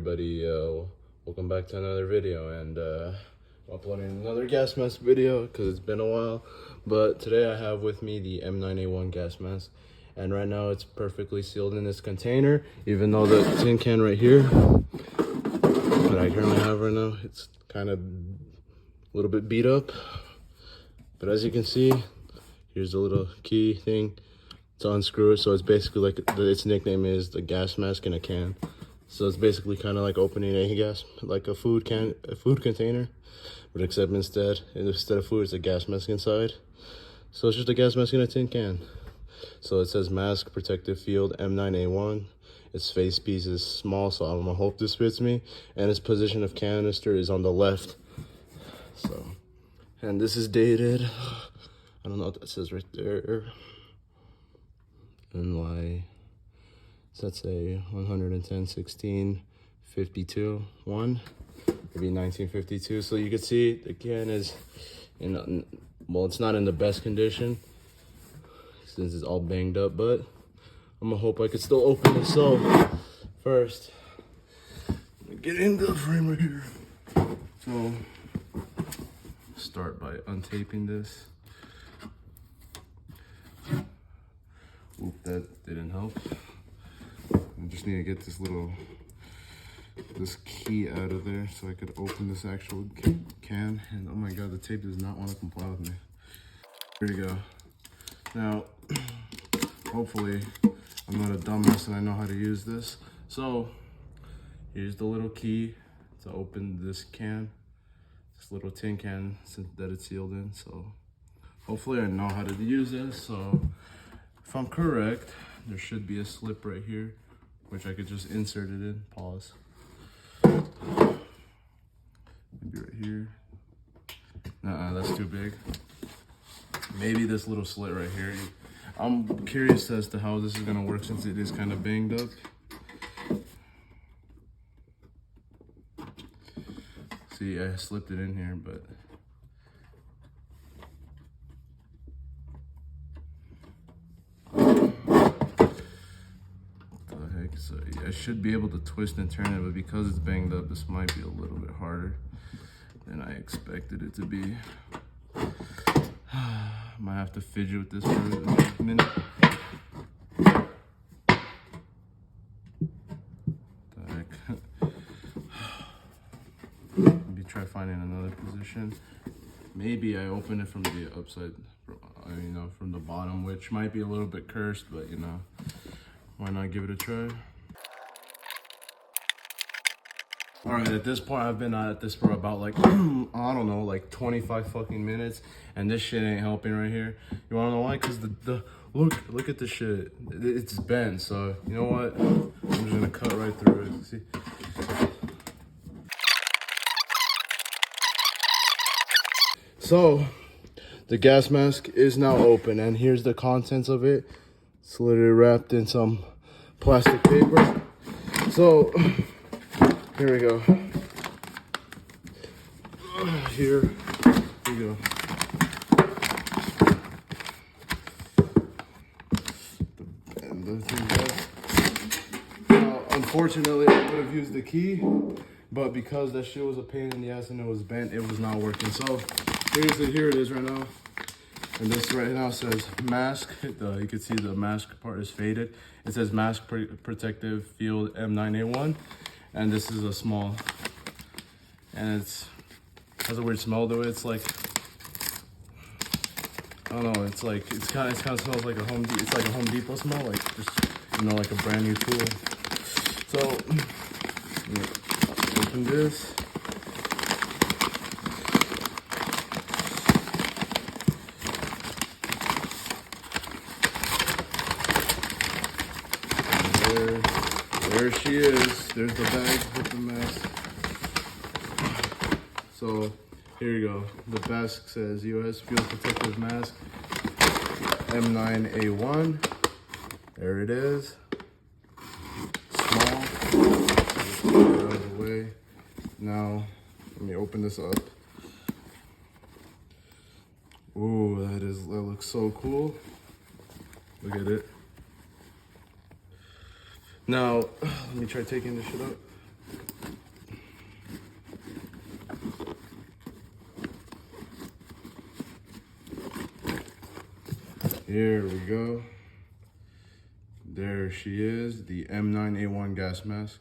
everybody, welcome back to another video, and uploading another gas mask video because it's been a while. But today I have with me the M9A1 gas mask, and right now it's perfectly sealed in this container, even though the tin can right here that I currently have right now, it's kind of a little bit beat up. But as you can see, here's the little key thing to unscrew it. So it's basically like its nickname is the gas mask in a can. So it's basically kind of like opening a gas, like a food container, but except instead of food, it's a gas mask inside. So it's just a gas mask in a tin can. So it says mask protective field M9A1. Its face piece is small, so I'm gonna hope this fits me. And its position of canister is on the left. So, and this is dated. I don't know what that says right there. NY. So that's a 110/16/52 1, maybe 1952. So you can see the can is in, well, it's not in the best condition since it's all banged up, but I'm gonna hope I could still open this. So first, get into the frame right here. So start by untaping this. Oop, that didn't help. I just need to get this key out of there so I could open this actual can. And oh my god, the tape does not want to comply with me. Here we go. Now, hopefully I'm not a dumbass and I know how to use this. So here's the little key to open this can, this little tin can that it's sealed in. So hopefully I know how to use this. So if I'm correct, there should be a slip right here, which I could just insert it in. Pause. Maybe right here. That's too big. Maybe this little slit right here. I'm curious as to how this is gonna work since it is kind of banged up. See, I slipped it in here, but so I should be able to twist and turn it, but because it's banged up, this might be a little bit harder than I expected it to be. Might have to fidget with this for a minute. The heck? Maybe try finding another position. Maybe I open it from the upside, from the bottom, which might be a little bit cursed, but why not give it a try? All right, at this point, I've been at this for about like, I don't know, like 25 fucking minutes, and this shit ain't helping right here. You wanna know why? Cause look at the shit. It's bent, so you know what? I'm just gonna cut right through it, see? So, the gas mask is now open, and here's the contents of it. It's literally wrapped in some plastic paper. So, here we go. Here we go. And the thing now, unfortunately, I would have used the key, but because that shit was a pain in the ass and it was bent, it was not working. So here it is right now. And this right now says mask. You can see the mask part is faded. It says mask protective field M9A1. And this is a small, and it has a weird smell to it. It's like, I don't know, it kind of smells like it's like a Home Depot smell, like just, like a brand new tool. So, open this. There she is. There's the bag with the mask. So here you go. The mask says US Field Protective Mask M9A1. There it is. Small. Just put it out of the way. Now let me open this up. Ooh, that looks so cool. Look at it. Now, let me try taking this shit out. Here we go. There she is, the M9A1 gas mask.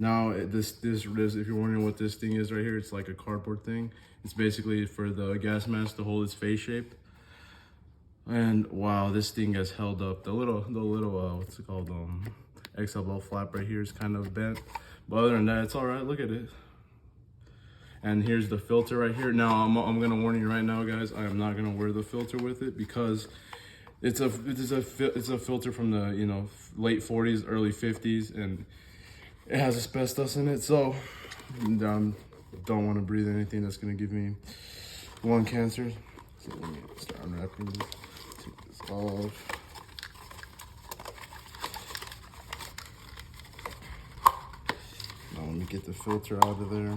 Now, this, if you're wondering what this thing is right here, it's like a cardboard thing. It's basically for the gas mask to hold its face shape. And wow, this thing has held up. The little what's it called? XLL flap right here is kind of bent. But other than that, it's all right. Look at it. And here's the filter right here. Now, I'm gonna warn you right now, guys. I am not gonna wear the filter with it because it's a filter from the late 40s, early 50s, and it has asbestos in it, so don't want to breathe anything that's going to give me lung cancer. So let me start unwrapping this. Take this off. Now let me get the filter out of there.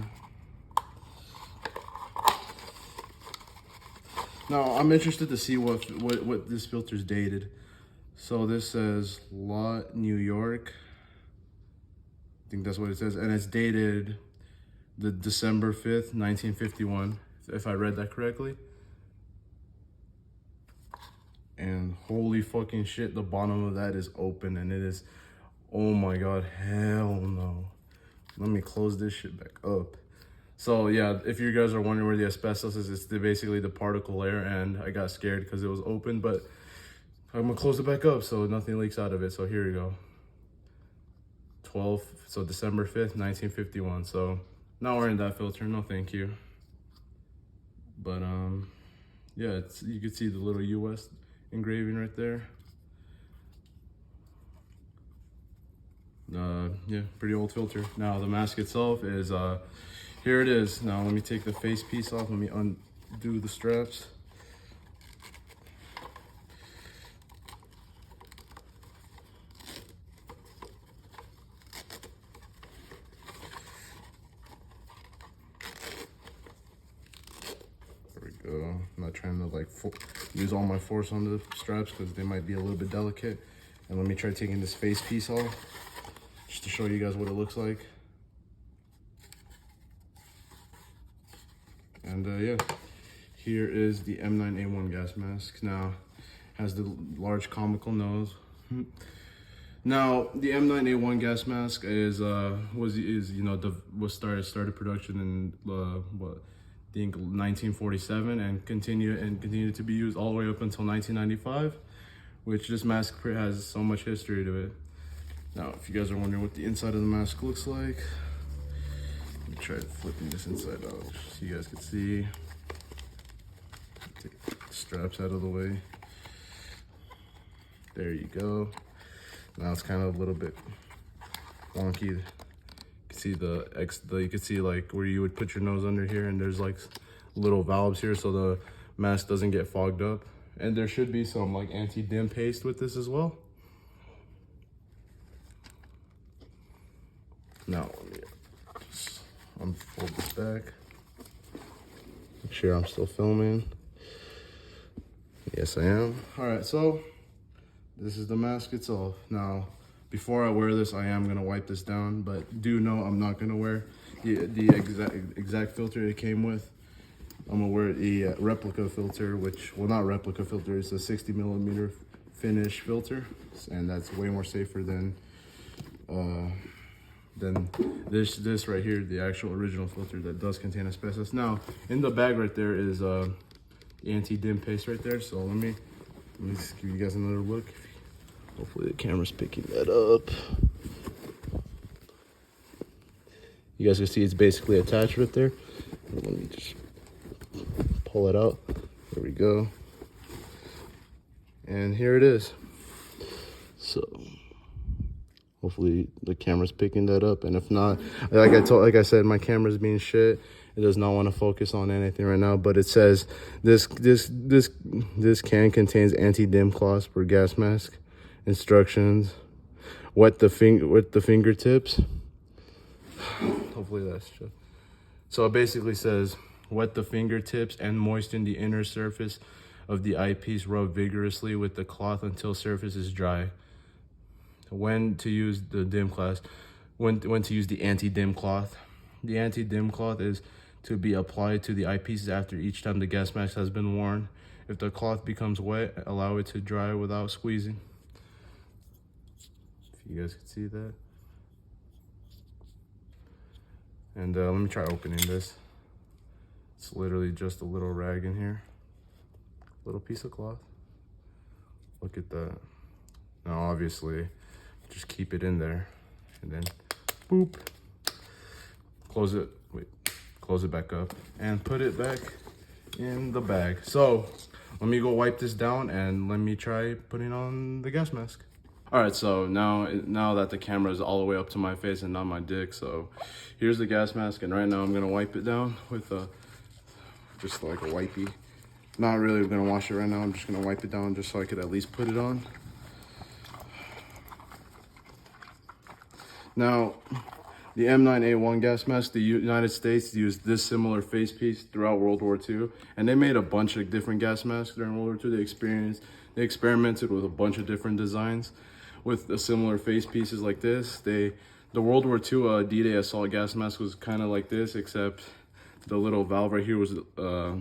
Now I'm interested to see what this filter's dated. So this says Lot, New York. I think that's what it says, and it's dated the December 5th, 1951, if I read that correctly. And holy fucking shit, the bottom of that is open, and it is, oh my god, hell no. Let me close this shit back up. So yeah, if you guys are wondering where the asbestos is, it's basically the particle layer, and I got scared because it was open, but I'm gonna close it back up so nothing leaks out of it. So here we go. So December 5th, 1951. So not wearing that filter, no thank you. But yeah, you can see the little US engraving right there. Yeah, pretty old filter. Now the mask itself is here it is. Now let me take the face piece off. Let me undo the straps. I'm not trying to like use all my force on the straps because they might be a little bit delicate. And let me try taking this face piece off just to show you guys what it looks like. And yeah, here is the M9A1 gas mask. Now has the large comical nose. Now the M9A1 gas mask started production in I think 1947 and continued to be used all the way up until 1995, which this mask has so much history to it. Now, if you guys are wondering what the inside of the mask looks like, let me try flipping this inside out so you guys can see. Take the straps out of the way. There you go. Now it's kind of a little bit wonky. See you can see like where you would put your nose under here, and there's like little valves here so the mask doesn't get fogged up. And there should be some like anti-dim paste with this as well. Now let me just unfold this back. Make sure I'm still filming. Yes, I am. All right, so this is the mask itself. Now, before I wear this, I am gonna wipe this down, but do know I'm not gonna wear the exact filter it came with. I'm gonna wear the replica filter, which, well, not replica filter, it's a 60mm finish filter, and that's way more safer than this right here, the actual original filter that does contain asbestos. Now, in the bag right there is the anti-dim paste right there. So let me just give you guys another look. Hopefully the camera's picking that up. You guys can see it's basically attached right there. Let me just pull it out. There we go. And here it is. So hopefully the camera's picking that up. And if not, like I said, my camera's being shit. It does not want to focus on anything right now, but it says this can contains anti-dim cloths for gas mask. Instructions: wet the fingertips. Hopefully that's true. So it basically says wet the fingertips and moisten the inner surface of the eyepiece. Rub vigorously with the cloth until surface is dry. When to use the dim cloth? When to use the anti-dim cloth? The anti-dim cloth is to be applied to the eyepieces after each time the gas mask has been worn. If the cloth becomes wet, allow it to dry without squeezing. If you guys can see that. And let me try opening this. It's literally just a little rag in here. Little piece of cloth. Look at that. Now obviously, just keep it in there. And then, boop. Close it, wait, close it back up. And put it back in the bag. So, let me go wipe this down and let me try putting on the gas mask. All right, so now that the camera is all the way up to my face and not my dick, so here's the gas mask, and right now I'm gonna wipe it down with just like a wipey. Not really gonna wash it right now, I'm just gonna wipe it down just so I could at least put it on. Now, the M9A1 gas mask, the United States used this similar face piece throughout World War II, and they made a bunch of different gas masks during World War II. They experimented with a bunch of different designs with similar face pieces like this. The World War II D-Day assault gas mask was kind of like this, except the little valve right here was a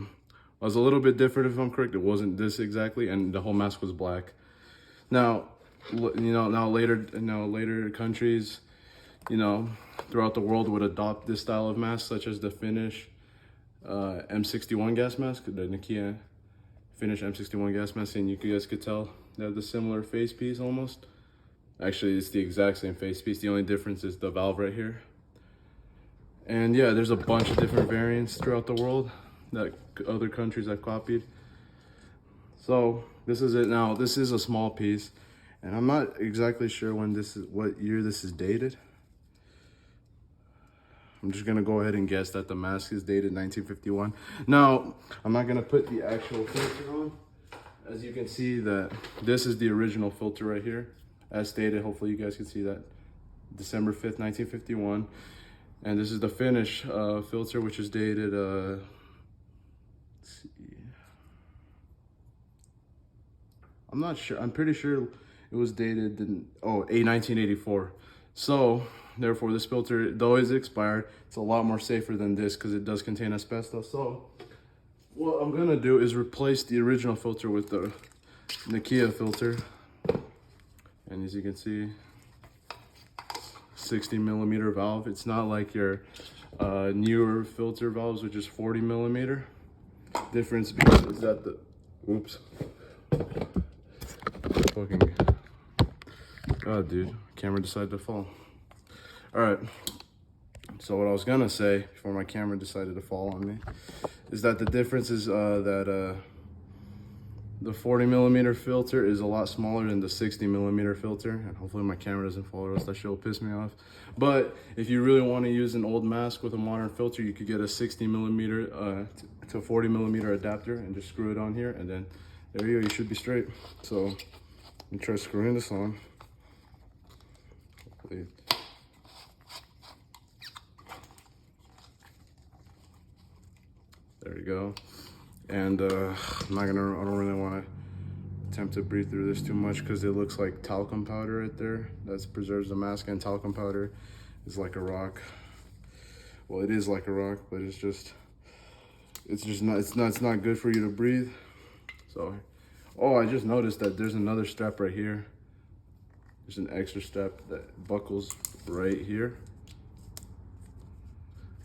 little bit different, if I'm correct. It wasn't this exactly, and the whole mask was black. Now, later countries, throughout the world would adopt this style of mask, such as the Finnish M61 gas mask, the Nokia Finnish M61 gas mask, and you guys could tell they have the similar face piece almost. Actually, it's the exact same face piece. The only difference is the valve right here. And yeah, there's a bunch of different variants throughout the world that other countries have copied. So this is it now. This is a small piece, and I'm not exactly sure what year this is dated. I'm just gonna go ahead and guess that the mask is dated 1951. Now, I'm not gonna put the actual filter on. As you can see, that this is the original filter right here. As stated, hopefully you guys can see that. December 5th, 1951. And this is the Finnish filter, which is dated, let's see. I'm not sure, I'm pretty sure it was dated in, 1984. So, therefore, this filter, though it's expired, it's a lot more safer than this because it does contain asbestos. So, what I'm gonna do is replace the original filter with the Nokia filter. And as you can see, 60mm valve. It's not like your newer filter valves, which is 40mm. Difference because is that the, oops. Fucking, God, dude, camera decided to fall. All right, so what I was gonna say before my camera decided to fall on me is that the difference is that the 40mm filter is a lot smaller than the 60mm filter, and hopefully my camera doesn't fall or else that shit will piss me off. But if you really want to use an old mask with a modern filter, you could get a 60mm to 40mm adapter and just screw it on here, and then there you go, you should be straight. So let me try screwing this on. Hopefully. There we go. And I don't really want to attempt to breathe through this too much because it looks like talcum powder right there. That preserves the mask, and talcum powder is like a rock. Well, it is like a rock, but it's not good for you to breathe. So, I just noticed that there's another strap right here. There's an extra strap that buckles right here.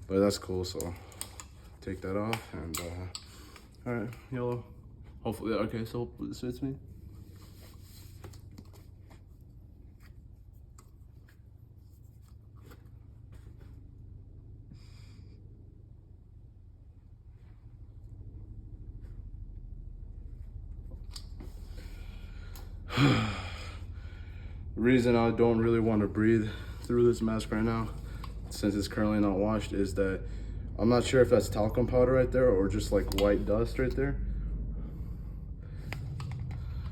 But that's cool, so take that off and all right, yellow. Hopefully, okay, so hopefully this fits me. The reason I don't really want to breathe through this mask right now, since it's currently not washed, is that I'm not sure if that's talcum powder right there or just like white dust right there.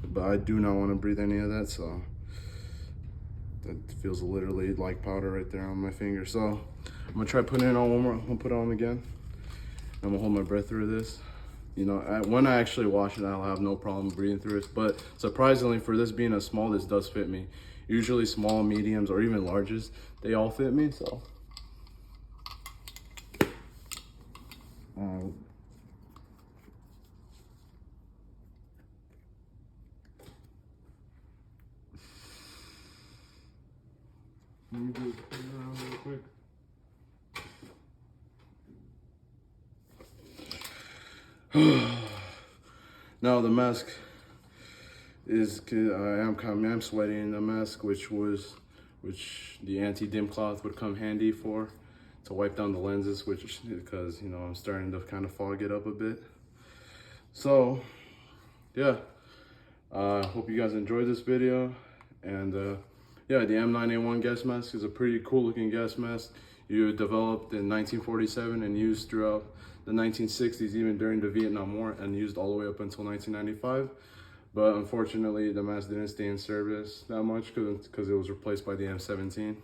But I do not want to breathe any of that, so that feels literally like powder right there on my finger. So I'm gonna try putting it on one more. I'm gonna put it on again. I'm gonna hold my breath through this. When I actually wash it, I'll have no problem breathing through it. But surprisingly, for this being a small, this does fit me. Usually small, mediums, or even larges, they all fit me, so. Let me just turn around real quick. Now the mask is, I'm sweating in the mask, which the anti-dim cloth would come handy for to wipe down the lenses, which because you know I'm starting to kind of fog it up a bit. So yeah, hope you guys enjoyed this video, and yeah, the M9A1 gas mask is a pretty cool looking gas mask. You developed in 1947 and used throughout the 1960s, even during the Vietnam War, and used all the way up until 1995. But unfortunately, the mask didn't stay in service that much because it was replaced by the M17. And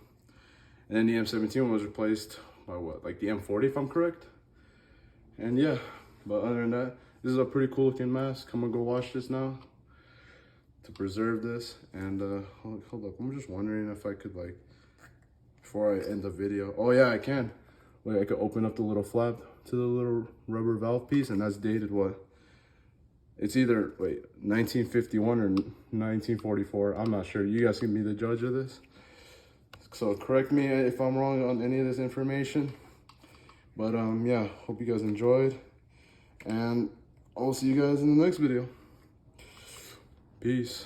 then the M17 was replaced by what, like the M40, if I'm correct? And yeah, but other than that, this is a pretty cool looking mask. I'm gonna go wash this now to preserve this. And hold up, I'm just wondering if I could, like, before I end the video. Oh yeah, I can. Wait, I could open up the little flap to the little rubber valve piece, and that's dated what? It's either, wait, 1951 or 1944. I'm not sure. You guys can be the judge of this. So correct me if I'm wrong on any of this information. But yeah, hope you guys enjoyed. And I'll see you guys in the next video. Peace.